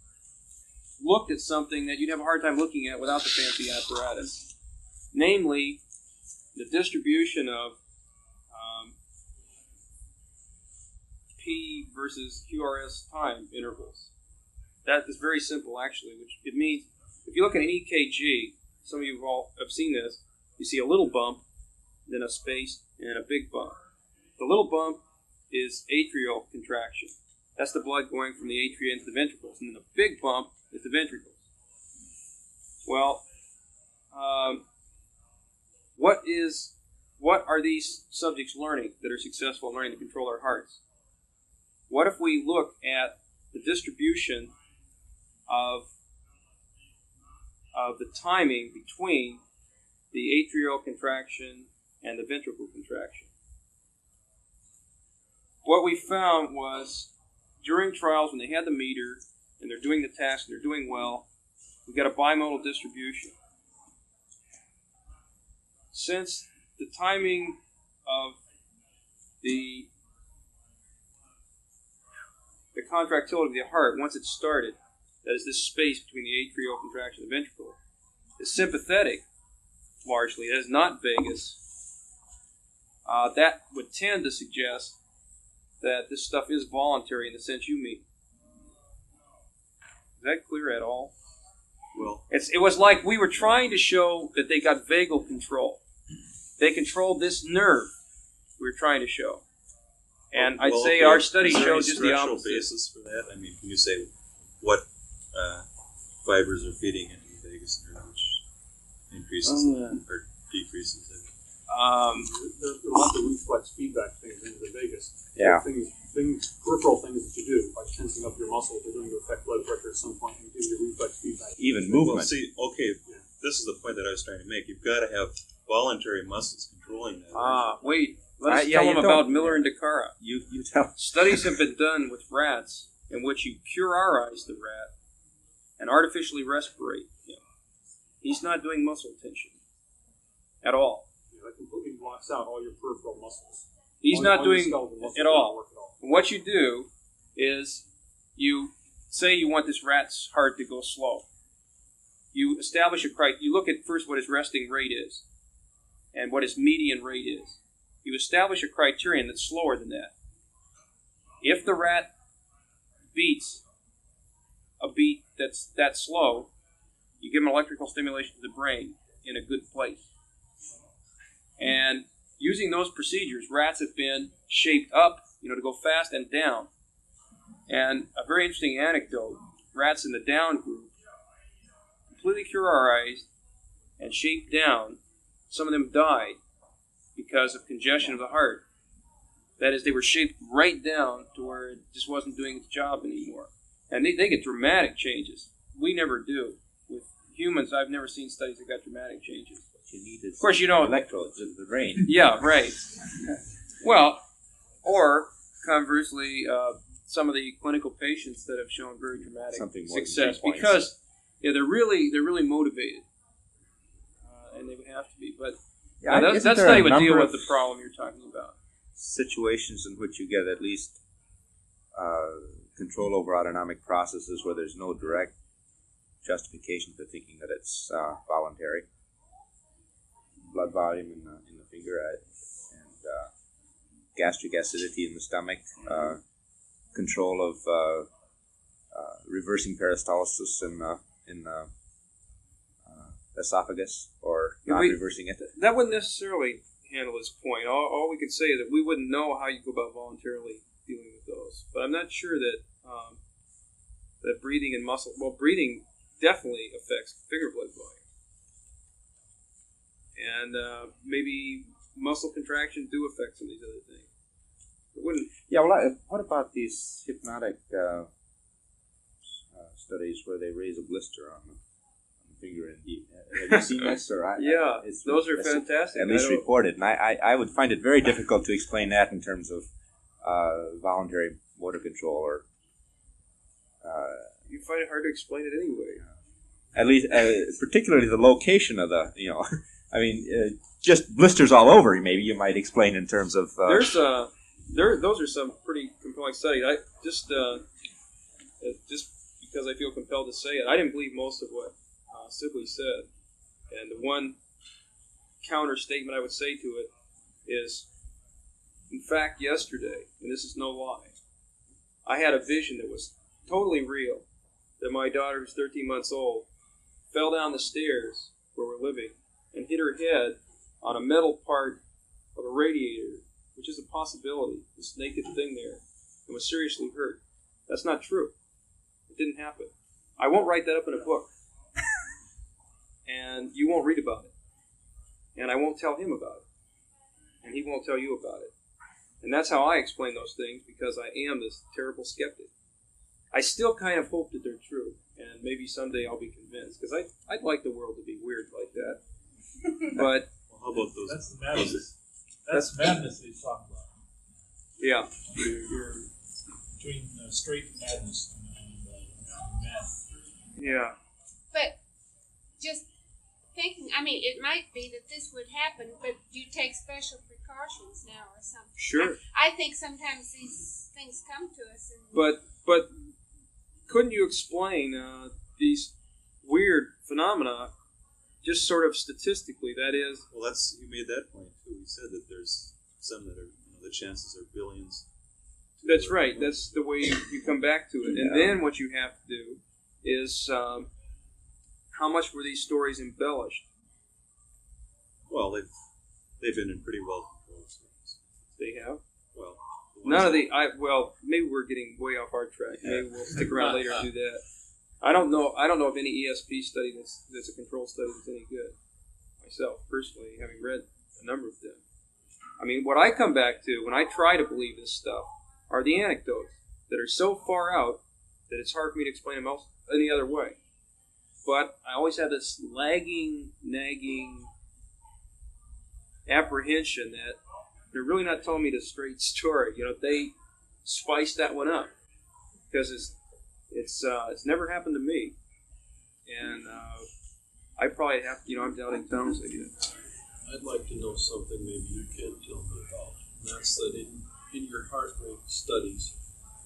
looked at something that you'd have a hard time looking at without the fancy apparatus. Namely, the distribution of P versus QRS time intervals. That is very simple, actually, which it means if you look at an EKG, some of you all have seen this, you see a little bump, then a space, and a big bump. The little bump is atrial contraction. That's the blood going from the atria into the ventricles. And then the big bump is the ventricles. Well, what are these subjects learning that are successful in learning to control their hearts? What if we look at the distribution of the timing between the atrial contraction and the ventricle contraction? What we found was during trials when they had the meter and they're doing the task and they're doing well, we got a bimodal distribution. Since the timing of the contractility of the heart, once it started, that is this space between the atrial contraction and the ventricle, is sympathetic, largely. That is not vagus. That would tend to suggest that this stuff is voluntary in the sense you mean. Is that clear at all? Well, it was like we were trying to show that they got vagal control. They controlled this nerve we were trying to show. And I'd say our study showed just the opposite. Basis for that? I mean, can you say what fibers are feeding into the vagus nerve, which increases or decreases it? There are lots of reflex feedback things into the vagus. Yeah. Peripheral things that you do, like tensing up your muscles, they're going to affect blood pressure at some point, and you do your reflex feedback. Even movement. Well, see, okay, this is the point that I was trying to make. You've got to have voluntary muscles controlling that. Wait. Let's tell them about Miller and DeCara. You tell. Studies have been done with rats in which you curarize the rat and artificially respirate him. He's not doing muscle tension at all. That completely blocks out all your peripheral muscles. He's not doing at all. And what you do is you say you want this rat's heart to go slow. You establish you look at first what his resting rate is and what his median rate is. You establish a criterion that's slower than that. If the rat beats a beat that's that slow, you give him electrical stimulation to the brain in a good place. And using those procedures, rats have been shaped up, to go fast and down. And a very interesting anecdote, rats in the down group, completely curarized and shaped down, some of them died because of congestion of the heart. That is, they were shaped right down to where it just wasn't doing its job anymore. And they get dramatic changes. We never do. With humans, I've never seen studies that got dramatic changes. What you need is, of course, electrodes in the brain. Yeah, right. Well, or conversely, some of the clinical patients that have shown very dramatic success because they're really motivated, and they would have to be. But that study would deal with the problem you're talking about. Situations in which you get at least control over autonomic processes where there's no direct justification for thinking that it's voluntary. Blood volume in the finger and gastric acidity in the stomach, control of reversing peristalsis in the esophagus or not reversing it. That wouldn't necessarily handle this point. All we could say is that we wouldn't know how you go about voluntarily dealing with those. But I'm not sure that that breathing and muscle. Well, breathing definitely affects finger blood volume, and maybe muscle contraction do affect some of these other things. It wouldn't. Yeah. Well, what about these hypnotic studies where they raise a blister on the finger and have you seen this? Or those are fantastic. At least reported, and I would find it very difficult to explain that in terms of voluntary motor control or. You find it hard to explain it anyway. At least, particularly the location of the, I mean, just blisters all over. Maybe you might explain in terms of. Those are some pretty compelling studies. I just because because I feel compelled to say it. I didn't believe most of what Sibley said. And the one counter statement I would say to it is, in fact, yesterday, and this is no lie, I had a vision that was totally real, that my daughter, who's 13 months old, fell down the stairs where we're living and hit her head on a metal part of a radiator, which is a possibility, this naked thing there, and was seriously hurt. That's not true. It didn't happen. I won't write that up in a book. And you won't read about it. And I won't tell him about it. And he won't tell you about it. And that's how I explain those things, because I am this terrible skeptic. I still kind of hope that they're true, and maybe someday I'll be convinced, because I'd like the world to be weird like that. But well, how about those? That's madness. That's madness they talk about. Yeah. You're between straight madness and math. Yeah. But just thinking, I mean, it might be that this would happen, but you take special precautions now or something. Sure. I think sometimes these things come to us. And But couldn't you explain these weird phenomena just sort of statistically? That is, well, that's you made that point too. You said that there's some that are, the chances are billions. That's right. That's the way you come back to it. And then what you have to do is, how much were these stories embellished? Well, they've been in pretty well controlled studies. They have? Well, none of the. Well, maybe we're getting way off our track. Maybe we'll stick around later and do that. I don't know of any ESP study that's a control study that's any good. Myself, personally, having read a number of them. I mean, what I come back to when I try to believe this stuff are the anecdotes that are so far out that it's hard for me to explain them any other way. But I always have this nagging apprehension that they're really not telling me the straight story. They spiced that one up because it's never happened to me, and I probably have. I'm doubting Thomas again. I'd like to know something maybe you can't tell me about. And that's that in your heart rate studies,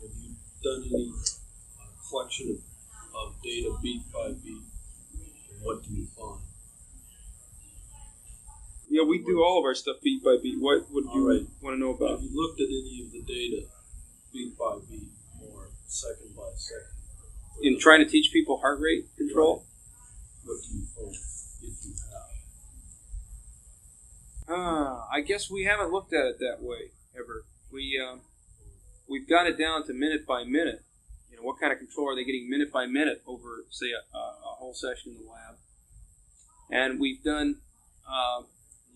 have you done any collection of data beat by beat? And what do you find? Yeah, we do all of our stuff beat by beat. What would you want to know about? Have you looked at any of the data beat by beat or second by second? In trying to teach people heart rate control? Right. What do you find, if you have? I guess we haven't looked at it that way ever. We've got it down to minute by minute. What kind of control are they getting minute by minute over, say, a whole session in the lab? And we've done.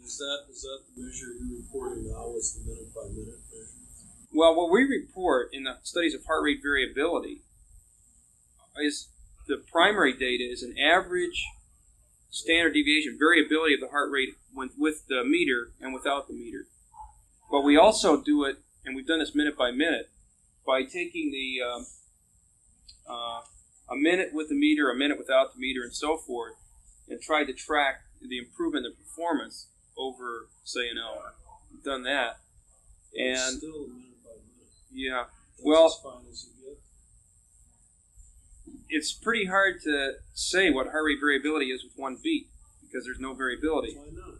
Is that the measure you're reporting now? Is the minute by minute measure? Well, what we report in the studies of heart rate variability is the primary data is an average standard deviation variability of the heart rate with the meter and without the meter. But we also do it, and we've done this minute by minute, by taking the a minute with the meter, a minute without the meter, and so forth, and tried to track the improvement in performance over, say, an hour. We've done that. And still a minute by minute. Yeah. That's Well, as fine as you get. It's pretty hard to say what heart rate variability is with one beat, because there's no variability. Why not?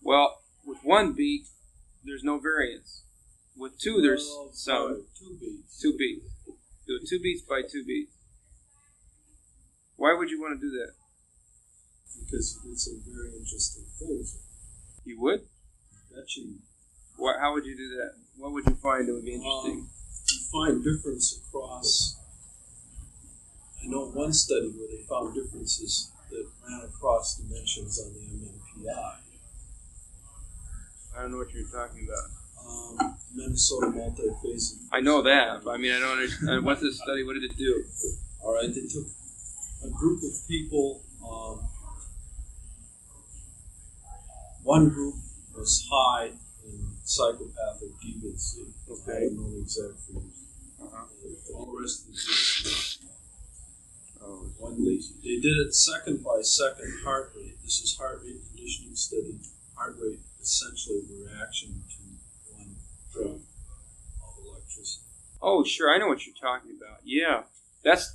Well, with one beat, there's no variance. With two, there's some. 2 beats. 2 beats. Do it 2 beats by 2 beats. Why would you want to do that? Because you did some very interesting things. You would? Actually, How would you do that? What would you find that would be interesting? you find difference across. I know one study where they found differences that ran across dimensions on the MMPI. I don't know what you're talking about. Minnesota multiphasic. I know that, but I mean, I don't understand. What's this study? What did it do? All right, they took a group of people. One group was high in psychopathic deviancy. Okay. I don't know the exact figures. All the rest of the group. They did it second by second heart rate. This is heart rate conditioning study. Heart rate essentially reaction to one drug of electricity. Oh, sure. I know what you're talking about. Yeah. That's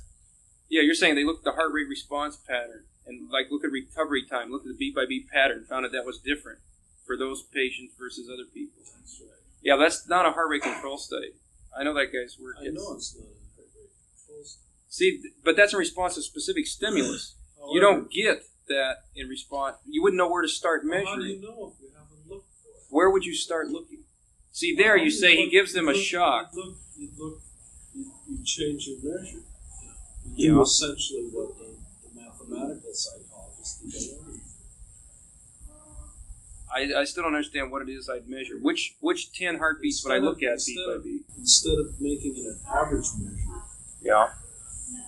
Yeah, you're saying they looked at the heart rate response pattern and like look at recovery time, look at the beat by beat pattern, found that was different for those patients versus other people. That's right. Yeah, that's not a heart rate control study. I know that guy's work. I know it's not a heart rate control study. See, but that's in response to specific stimulus. However, You don't get that in response. You wouldn't know where to start how do measuring. you know if you haven't looked for it? Where would you start looking? See, there you say he gives them a shock. You change your measure. You Yeah. do essentially what the mathematical psychologist did. I still don't understand what it is I'd measure. Which 10 heartbeats would I look at beat by beat? Instead of making it an average measure, Yeah.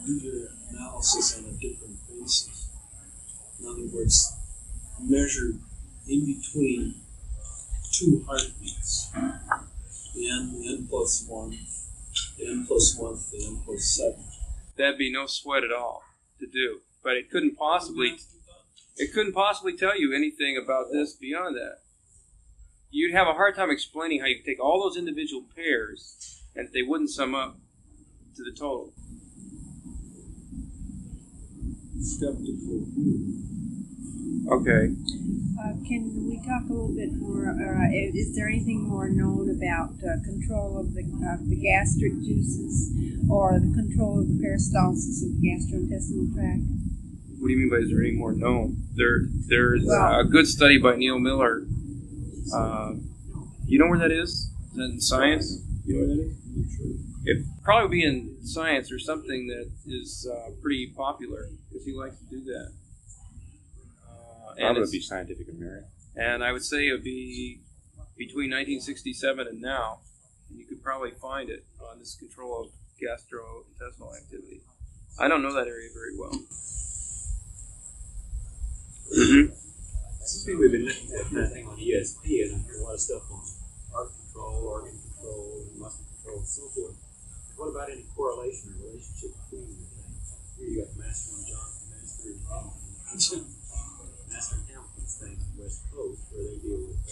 do your analysis on a different basis. In other words, measure in between two heartbeats. The n plus 1, the n plus 1, the n plus 7. That'd be no sweat at all to do. But it couldn't possibly tell you anything about this beyond that. You'd have a hard time explaining how you could take all those individual pairs and they wouldn't sum up to the total. Skeptical. Okay. Can we talk a little bit more? Is there anything more known about control of the gastric juices or the control of the peristalsis of the gastrointestinal tract? What do you mean by is there any more known? There's a good study by Neil Miller. You know where that is? Is that in Science? You know where that is? It'd probably be in Science or something that is pretty popular because he likes to do that. And it would be Scientific American. And I would say it would be between 1967 and now. And you could probably find it on this control of gastrointestinal activity. I don't know that area very well. I think we've been looking at that thing on ESP, and I hear a lot of stuff on heart control, organ control, muscle control, and so forth. What about any correlation or relationship between the things? Here you got Master and Hamilton's thing on the West Coast, where they deal with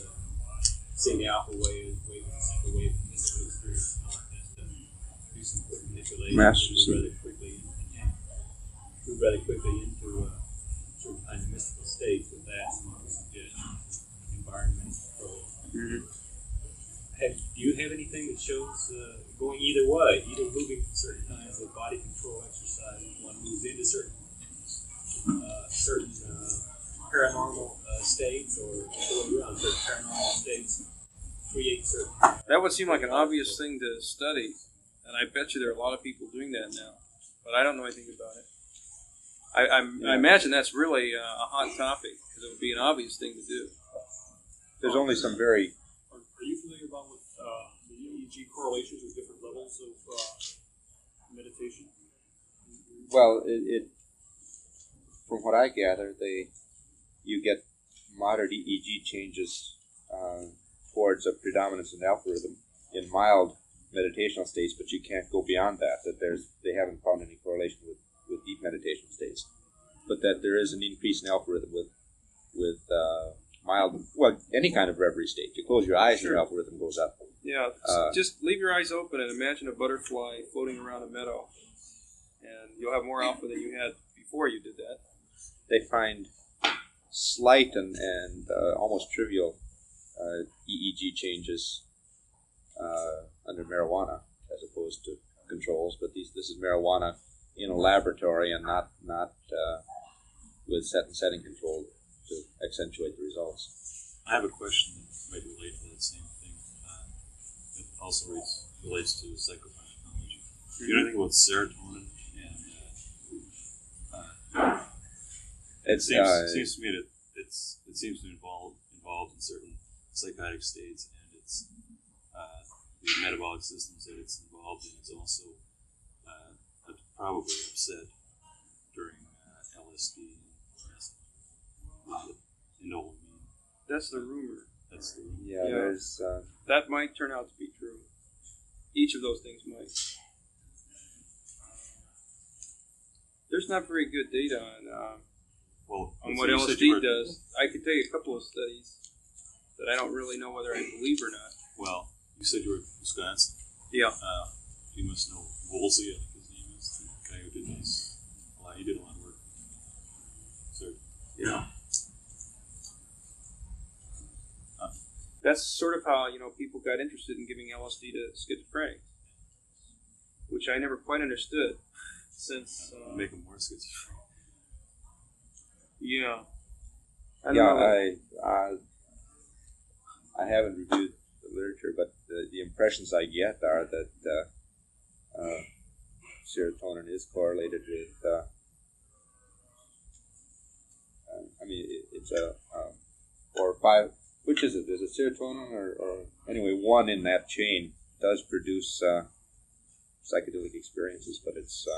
seeing the alpha wave, the central wave, and this experience, and do some quick manipulation, move rather quickly into certain kind of mystical states with that, some other suggestions, environmental control. Mm-hmm. Do you have anything that shows going either way, either moving from certain kinds of body control exercise, one moves into certain paranormal states, or go around certain paranormal states, create certain... That would seem like an obvious thing to study, and I bet you there are a lot of people doing that now, but I don't know anything about it. I imagine that's really a hot topic, because it would be an obvious thing to do. There's only some very... Are you familiar about with the EEG correlations with different levels of meditation? Well, it from what I gather, you get moderate EEG changes towards a predominance in alpha rhythm in mild meditational states, but you can't go beyond that. They haven't found any correlation with deep meditation states, but that there is an increase in alpha rhythm with mild, well, any kind of reverie state. You close your eyes, your alpha rhythm goes up. Yeah, just leave your eyes open and imagine a butterfly floating around a meadow, and you'll have more alpha than you had before you did that. They find slight and almost trivial EEG changes under marijuana as opposed to controls, but this is marijuana in a laboratory and not with setting control to accentuate the results. I have a question that might relate to that same thing. It also relates to psychopharmacology. Do you know anything about serotonin? And it seems to me that it seems to be involved in certain psychotic states, and it's the metabolic systems that it's involved in is also probably upset during LSD and old. That's the rumor. That's the rumor. Yeah, there's that might turn out to be true. Each of those things might. There's not very good data on what LSD does. I could tell you a couple of studies that I don't really know whether I believe or not. Well, you said you were in Wisconsin. Yeah. You must know Woolsey, I think his name is, the guy who did these that's sort of how people got interested in giving LSD to schizophrenics, which I never quite understood. Since make them more schizophrenic. Yeah. I haven't reviewed the literature, but the impressions I get are that serotonin is correlated with. It's a 4 or 5. Which is it? Is it serotonin or anyway? One in that chain does produce psychedelic experiences, but it's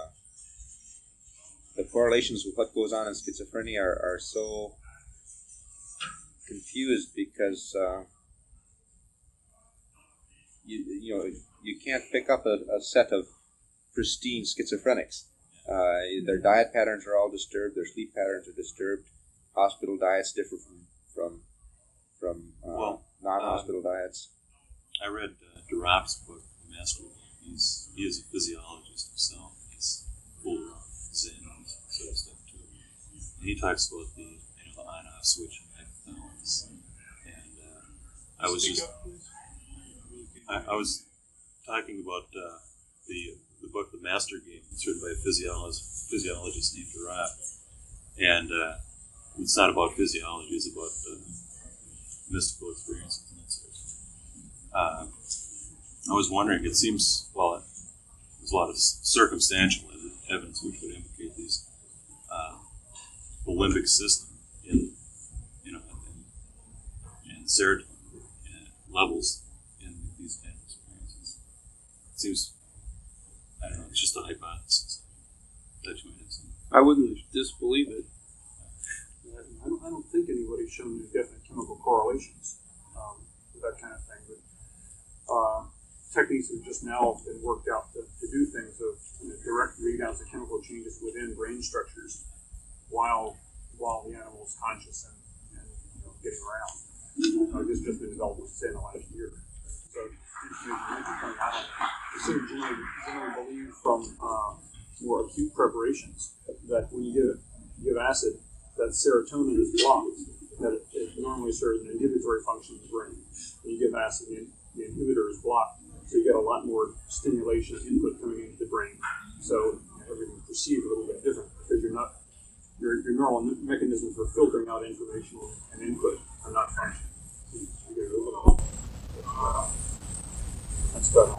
the correlations with what goes on in schizophrenia are so confused because you can't pick up a set of pristine schizophrenics. Their diet patterns are all disturbed. Their sleep patterns are disturbed. Hospital diets differ from non-hospital diets. I read Durap's book, The Master. He is a physiologist himself. He's full of Zen and sort of stuff too. And he talks about the on-off switch in hypothalamus. And I was talking about the book The Master Game. It's written by a physiologist named Durap. And it's not about physiology, it's about mystical experiences and that sort of stuff. I was wondering, it seems, there's a lot of circumstantial evidence which would implicate these the limbic system in serotonin levels in these kind of experiences. It seems, I don't know, it's just a hypothesis that you might have seen. I wouldn't disbelieve it. I don't think anybody's shown any definite chemical correlations with that kind of thing. But techniques have just now been worked out to do things of direct readouts of chemical changes within brain structures while the animal is conscious and getting around. This has just been developed, say, in the last year. So I generally believe from more acute preparations that when you give acid, that serotonin is blocked, that it normally serves an inhibitory function in the brain. When you give acid, the inhibitor is blocked, so you get a lot more stimulation input coming into the brain. So everything's perceived a little bit different because your neural mechanisms for filtering out information and input are not functioning. So you get a little bit. That's better.